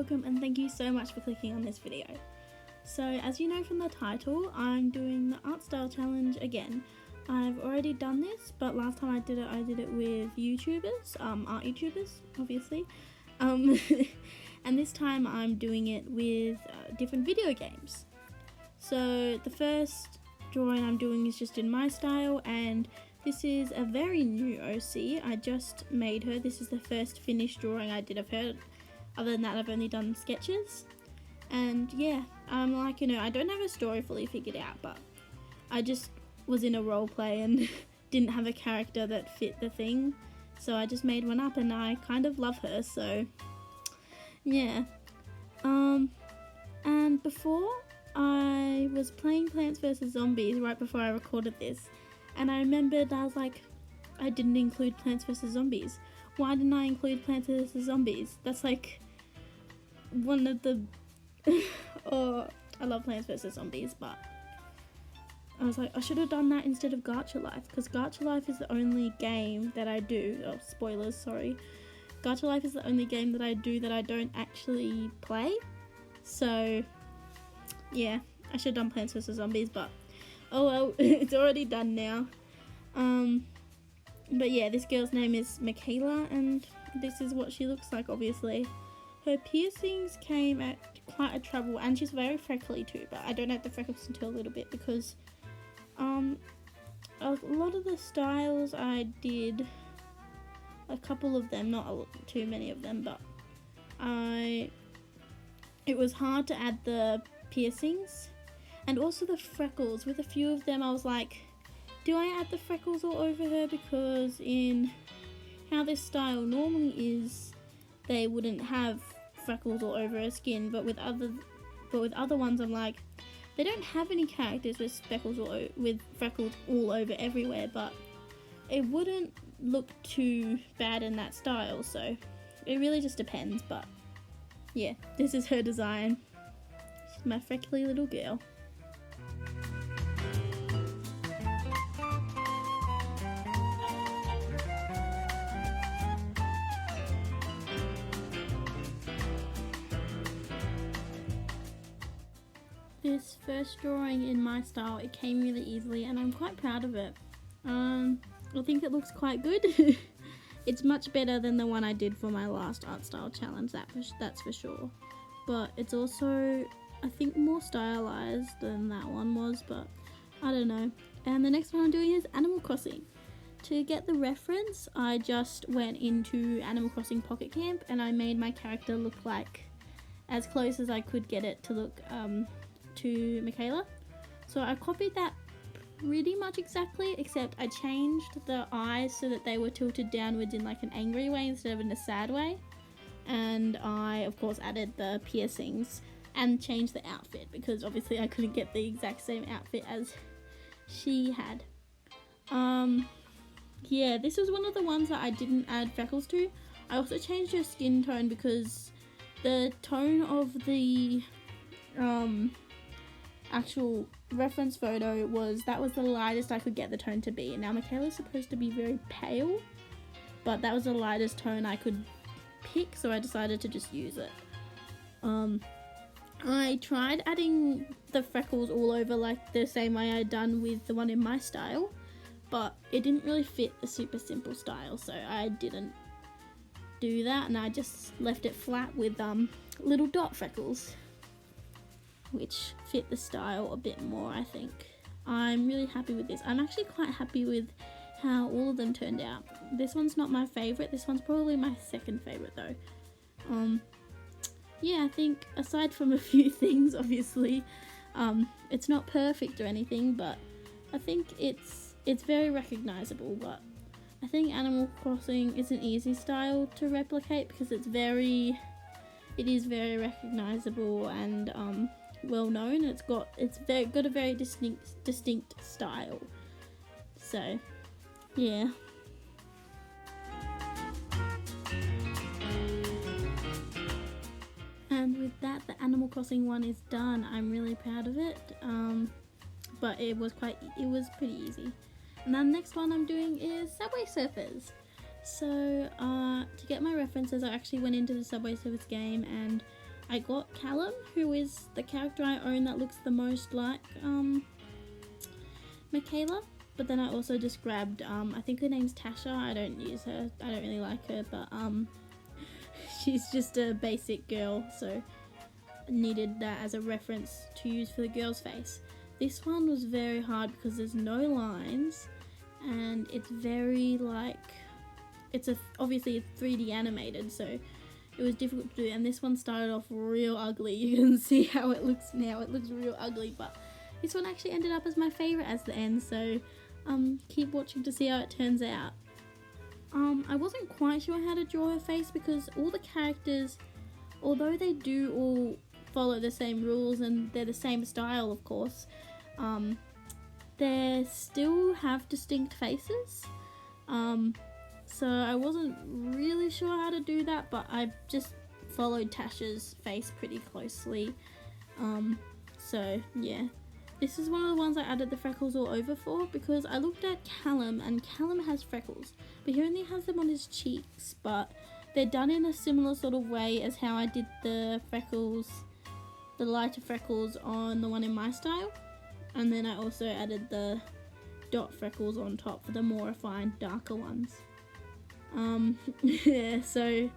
welcome and thank you so much for clicking on this video. So as you know from the title, I'm doing the art style challenge again. I've already done this, but last time I did it with YouTubers, art YouTubers obviously, and this time I'm doing it with different video games. So the first drawing I'm doing is just in my style, and this is a very new OC. I just made her. This is the first finished drawing I did of her. Other than that, I've only done sketches. And yeah, I'm like, I don't have a story fully figured out, but I just was in a role play and didn't have a character that fit the thing. So I just made one up and I kind of love her, so yeah. And before, I was playing Plants vs Zombies right before I recorded this, and I remembered I was like, I didn't include Plants vs Zombies. Why didn't I include Plants vs Zombies? That's like one of the oh, I love Plants vs Zombies, but I was like, I should have done that instead of Gacha Life, because Gacha Life is the only game that I do, oh spoilers, sorry, Gacha Life is the only game that I do that I don't actually play. So yeah, I should have done Plants vs Zombies, but oh well, it's already done now. But yeah, this girl's name is Michaela, and this is what she looks like, obviously. Her piercings came at quite a trouble, and she's very freckly too, but I don't have the freckles until a little bit, because a lot of the styles I did, a couple of them, not too many of them, but it was hard to add the piercings and also the freckles. With a few of them I was like, do I add the freckles all over her, because in how this style normally is, they wouldn't have freckles all over her skin, but with other ones I'm like, they don't have any characters with freckles all over everywhere, but it wouldn't look too bad in that style, so it really just depends. But yeah, this is her design. She's my freckly little girl. This first drawing in my style, it came really easily and I'm quite proud of it. I think it looks quite good. It's much better than the one I did for my last art style challenge, that's for sure. But it's also, I think, more stylized than that one was, but I don't know. And the next one I'm doing is Animal Crossing. To get the reference, I just went into Animal Crossing Pocket Camp and I made my character look like, as close as I could get it to look to Michaela. So I copied that pretty much exactly, except I changed the eyes so that they were tilted downwards in like an angry way instead of in a sad way. And I of course added the piercings and changed the outfit, because obviously I couldn't get the exact same outfit as she had. Yeah, this was one of the ones that I didn't add freckles to. I also changed her skin tone because the tone of the actual reference photo was the lightest I could get the tone to be. Now Michaela's supposed to be very pale, but that was the lightest tone I could pick, so I decided to just use it. I tried adding the freckles all over like the same way I'd done with the one in my style, but it didn't really fit the super simple style, so I didn't do that, and I just left it flat with little dot freckles, which fit the style a bit more, I think. I'm really happy with this. I'm actually quite happy with how all of them turned out. This one's not my favourite. This one's probably my second favourite though. Yeah, I think aside from a few things, obviously, it's not perfect or anything, but I think it's very recognisable. But I think Animal Crossing is an easy style to replicate because it is very recognisable and well known. It's got a very distinct style. So yeah. And with that, the Animal Crossing one is done. I'm really proud of it. But it was pretty easy. And then the next one I'm doing is Subway Surfers. So to get my references, I actually went into the Subway Surfers game and I got Callum, who is the character I own that looks the most like Michaela. But then I also just grabbed, I think her name's Tasha. I don't use her. I don't really like her, but she's just a basic girl, so I needed that as a reference to use for the girl's face. This one was very hard because there's no lines, and it's very like, obviously it's 3D animated, so it was difficult to do. And this one started off real ugly. You can see how it looks now. It looks real ugly, but this one actually ended up as my favourite as the end, so keep watching to see how it turns out. I wasn't quite sure how to draw her face because all the characters, although they do all follow the same rules and they're the same style, of course, they still have distinct faces. So I wasn't really sure how to do that, but I just followed Tasha's face pretty closely. So yeah. This is one of the ones I added the freckles all over for because I looked at Callum and Callum has freckles, but he only has them on his cheeks, but they're done in a similar sort of way as how I did the freckles, the lighter freckles on the one in my style. And then I also added the dot freckles on top for the more refined, darker ones. Yeah, so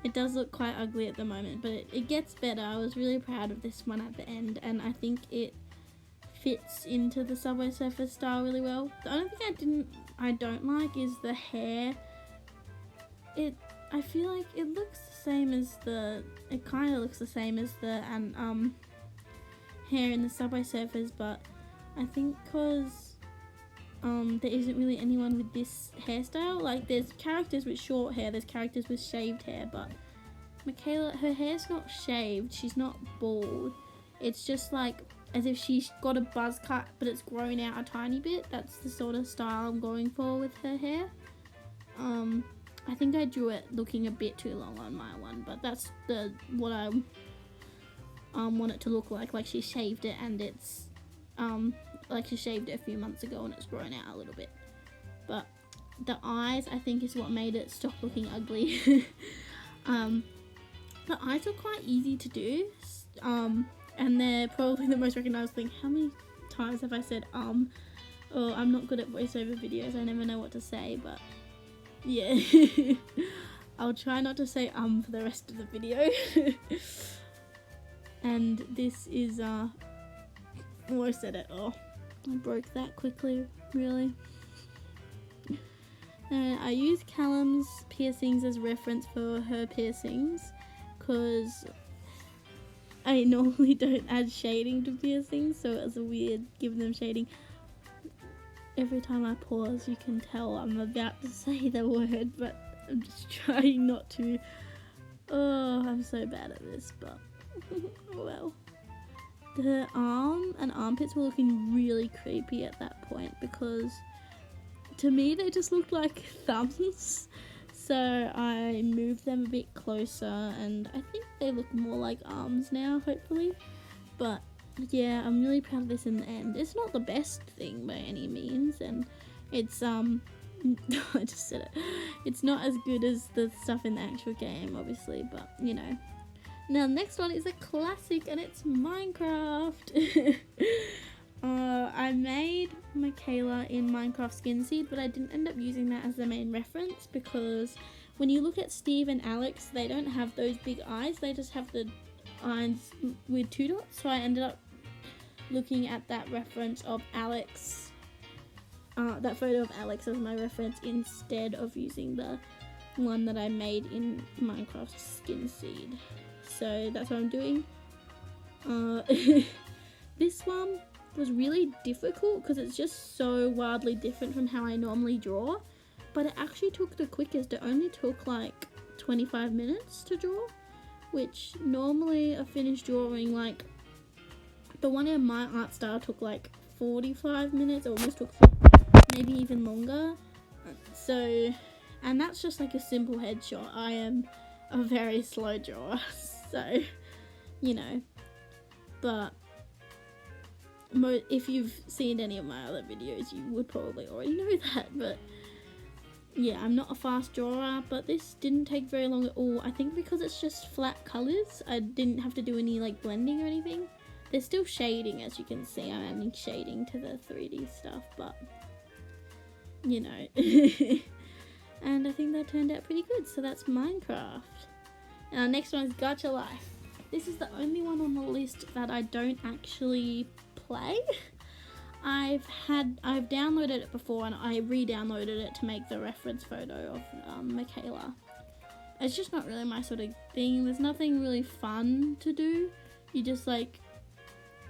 it does look quite ugly at the moment, but it gets better. I was really proud of this one at the end, and I think it fits into the Subway Surfer style really well. The only thing I don't like is the hair. I feel like it looks the same as it kind of looks the same as the hair in the Subway Surfers, but I think because there isn't really anyone with this hairstyle. Like, there's characters with short hair, there's characters with shaved hair, but Michaela, her hair's not shaved, she's not bald. It's just like as if she's got a buzz cut, but it's grown out a tiny bit. That's the sort of style I'm going for with her hair. I think I drew it looking a bit too long on my one, but that's what I want it to look like she shaved it, and it's like she shaved it a few months ago and it's grown out a little bit. But the eyes, I think, is what made it stop looking ugly. The eyes are quite easy to do, and they're probably the most recognized thing. How many times have I said oh, I'm not good at voiceover videos, I never know what to say, but yeah. I'll try not to say for the rest of the video. And this is oh, I said it. Oh, I broke that quickly, really. I use Callum's piercings as reference for her piercings because I normally don't add shading to piercings, so it was weird giving them shading. Every time I pause, you can tell I'm about to say the word, but I'm just trying not to. Oh, I'm so bad at this, but well. The arm and armpits were looking really creepy at that point because to me they just looked like thumbs. So I moved them a bit closer and I think they look more like arms now, hopefully. But yeah, I'm really proud of this in the end. It's not the best thing by any means, and it's I just said it. It's not as good as the stuff in the actual game, obviously, but you know. Now, the next one is a classic, and it's Minecraft. I made Michaela in Minecraft Skin Seed, but I didn't end up using that as the main reference because when you look at Steve and Alex, they don't have those big eyes. They just have the eyes with 2 dots. So I ended up looking at that reference of Alex, that photo of Alex as my reference instead of using the one that I made in Minecraft Skin Seed. So that's what I'm doing. This one was really difficult because it's just so wildly different from how I normally draw, but it actually took the quickest. It only took like 25 minutes to draw, which normally a finished drawing, like the one in my art style, took like 45 minutes, almost took maybe even longer. So, and that's just like a simple headshot. I am a very slow drawer, so you know, but if you've seen any of my other videos, you would probably already know that. But yeah, I'm not a fast drawer, but this didn't take very long at all. I think because it's just flat colours, I didn't have to do any like blending or anything. There's still shading, as you can see. I'm adding shading to the 3D stuff, but you know. And I think that turned out pretty good. So that's Minecraft. And our next one is Gacha Life. This is the only one on the list that I don't actually play. I've downloaded it before and I re-downloaded it to make the reference photo of Michaela. It's just not really my sort of thing. There's nothing really fun to do. You just like,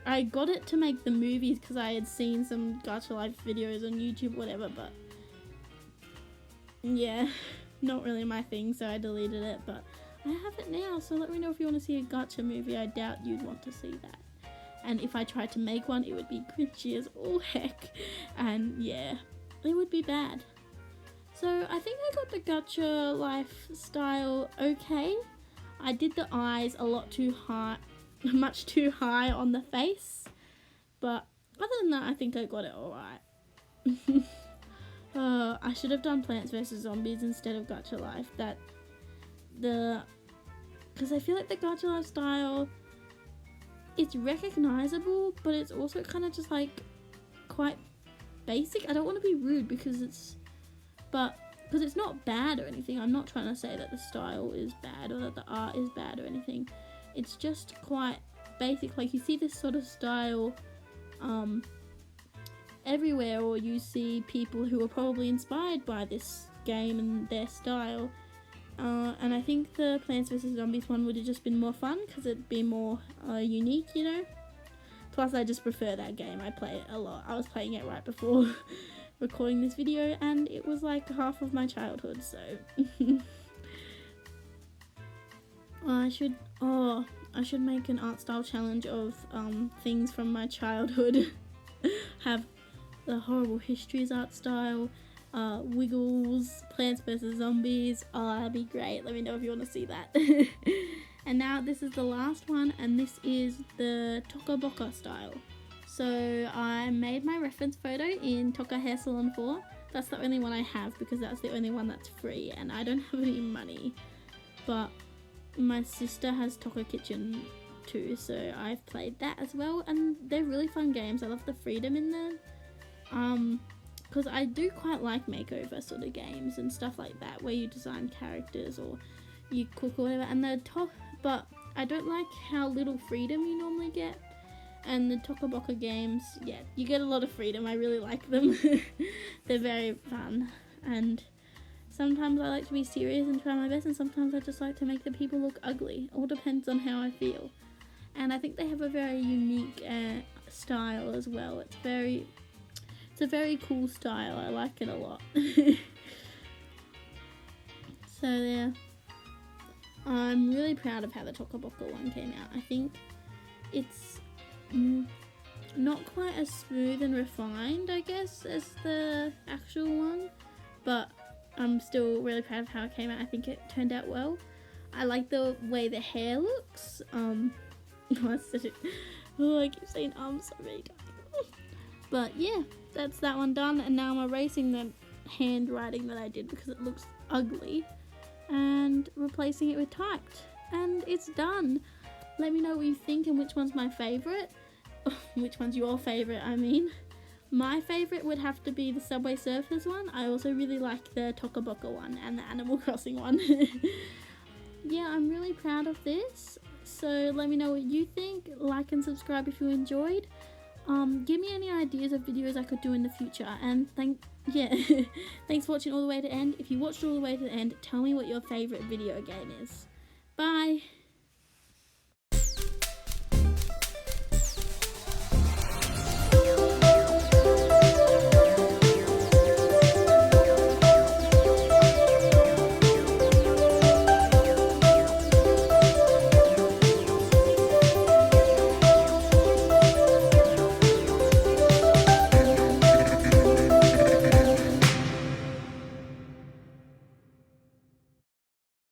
I got it to make the movies because I had seen some Gacha Life videos on YouTube or whatever, but yeah, not really my thing, so I deleted it, but I have it now, so let me know if you want to see a Gacha movie. I doubt you'd want to see that. And if I tried to make one, it would be cringy as all heck. And yeah, it would be bad. So I think I got the Gacha Life style okay. I did the eyes a lot too high, much too high on the face. But other than that, I think I got it alright. I should have done Plants vs Zombies instead of Gacha Life. Because I feel like the Gacha Life style, it's recognizable, but it's also kind of just like quite basic. I don't want to be rude because it's not bad or anything. I'm not trying to say that the style is bad or that the art is bad or anything. It's just quite basic. Like you see this sort of style everywhere, or you see people who are probably inspired by this game and their style. And I think the Plants vs Zombies one would have just been more fun because it'd be more unique, you know. Plus, I just prefer that game. I play it a lot. I was playing it right before recording this video, and it was like half of my childhood. So I should make an art style challenge of things from my childhood. Have the Horrible Histories art style. Wiggles, Plants vs Zombies. Oh, that'd be great. Let me know if you want to see that. And now this is the last one, and this is the Tokaboka style. So I made my reference photo in Toka Hair Salon 4. That's the only one I have because that's the only one that's free, and I don't have any money. But my sister has Toka Kitchen too, so I've played that as well, and they're really fun games. I love the freedom in them. Because I do quite like makeover sort of games and stuff like that, where you design characters or you cook or whatever. But I don't like how little freedom you normally get. And the Tokaboka games, yeah, you get a lot of freedom. I really like them. They're very fun. And sometimes I like to be serious and try my best, and sometimes I just like to make the people look ugly. All depends on how I feel. And I think they have a very unique style as well. It's a very cool style. I like it a lot. So yeah, I'm really proud of how the Tokaboka one came out. I think it's not quite as smooth and refined, I guess, as the actual one, but I'm still really proud of how it came out. I think it turned out well. I like the way the hair looks. I keep saying so many times. But yeah, that's that one done, and now I'm erasing the handwriting that I did because it looks ugly and replacing it with typed, and it's done. Let me know what you think and which one's my favourite. Which one's your favourite, I mean. My favourite would have to be the Subway Surfers one. I also really like the Tokaboka one and the Animal Crossing one. Yeah, I'm really proud of this, so let me know what you think. Like and subscribe if you enjoyed. Give me any ideas of videos I could do in the future, and thanks for watching all the way to the end. If you watched all the way to the end, tell me what your favourite video game is. Bye!